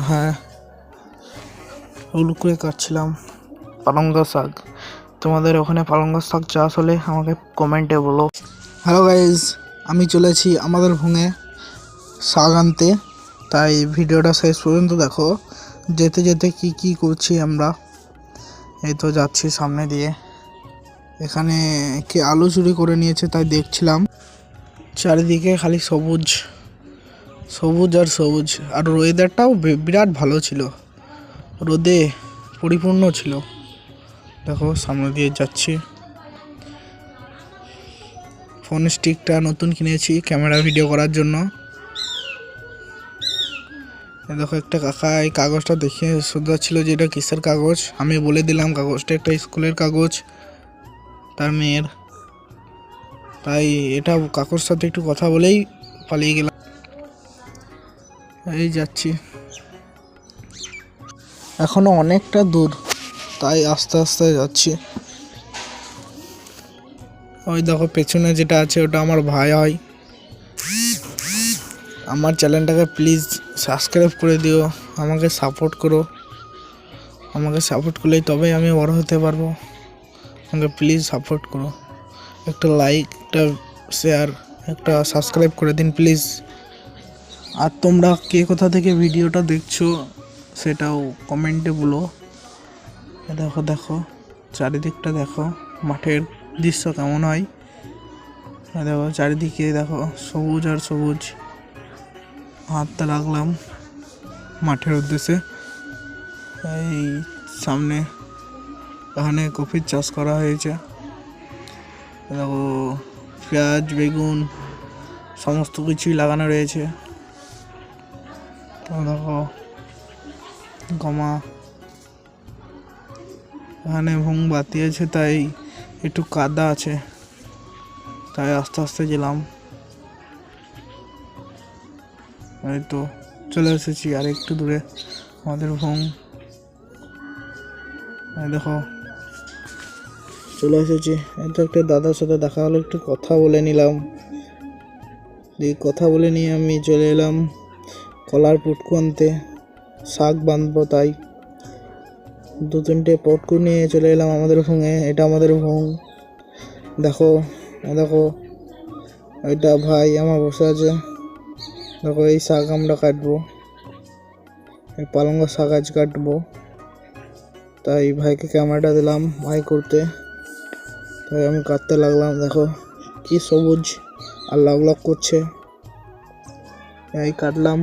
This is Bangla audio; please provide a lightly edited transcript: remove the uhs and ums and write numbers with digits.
হ্যাঁ, উলু করে কাটছিলাম পালঙ্গ শাক। তোমাদের ওখানে পালঙ্গ শাক চাষ হলে আমাকে কমেন্টে বলো। হ্যালো গাইজ, আমি চলেছি আমাদের ভুঙে শাক আনতে, তাই ভিডিওটা শেষ পর্যন্ত দেখো। যেতে যেতে কি করছি আমরা, এই তো যাচ্ছি সামনে দিয়ে। এখানে কে আলু চুরি করে নিয়েছে তাই দেখছিলাম। চারিদিকে খালি সবুজ সবুজ আর সবুজ, আর ওয়েদারটাও বিরাট ভালো ছিল, রোদে পরিপূর্ণ ছিল। দেখো সামনে দিয়ে যাচ্ছি। ফোন স্টিকটা নতুন কিনেছি ক্যামেরা ভিডিও করার জন্য। দেখো একটা কাকা এই কাগজটা দেখে শোধাচ্ছিল যে এটা কিসের কাগজ। আমি বলে দিলাম কাগজটা একটা স্কুলের কাগজ তার মেয়ের, তাই এটা কাকুর সাথে একটু কথা বলেই পালিয়ে গেলাম। এই যাচ্ছি, এখনো অনেকটা দূর, তাই আস্তে আস্তে যাচ্ছি। ওই দেখো পেছনে যেটা আছে ওটা আমার ভাই হয়। আমার চ্যানেলটাকে প্লিজ সাবস্ক্রাইব করে দিও, আমাকে সাপোর্ট করো। আমাকে সাপোর্ট করলেই তবেই আমি বড় হতে পারবো। আমাকে প্লিজ সাপোর্ট করো, একটা লাইক, একটা শেয়ার, একটা সাবস্ক্রাইব করে দিন প্লিজ। আর তোমরা কে কোথা থেকে ভিডিওটা দেখছো সেটাও কমেন্টে বলো। দেখো দেখো চারিদিকটা দেখো, মাঠের দৃশ্য কেমন হয়। দেখো চারিদিকে দেখো সবুজ আর সবুজ। হাতটা রাখলাম মাঠের উদ্দেশ্যে। এই সামনে এখানে কফির চাষ করা হয়েছে। দেখো পেঁয়াজ, বেগুন সমস্ত কিছুই লাগানো রয়েছে। দেখো গমা, এখানে ভুং বাতিয়েছে তাই একটু কাদা আছে, তাই আস্তে আস্তে গেলাম। এই তো চলে এসেছি আর একটু দূরে আমাদের ভুং। দেখো চলে এসেছি। এই তো একটা দাদার সাথে দেখা হলো, একটু কথা বলে নিলাম। দিয়ে কথা বলে নিয়ে আমি চলে এলাম কলার পুটকু আনতে, শাক বাঁধবো, তাই 2-3টে পটকু নিয়ে চলে এলাম আমাদের ভুঙে। এটা আমাদের ভুং। দেখো দেখো এটা ভাই আমার বসে আছে। দেখো এই শাক আমরা কাটবো, এই পালঙ্গ শাক আজ কাটবো, তাই ভাইকে ক্যামেরাটা দিলাম ভাই করতে, তাই আমি কাটতে লাগলাম। দেখো কি সবুজ আর লাগ লাগ করছে, এই কাটলাম।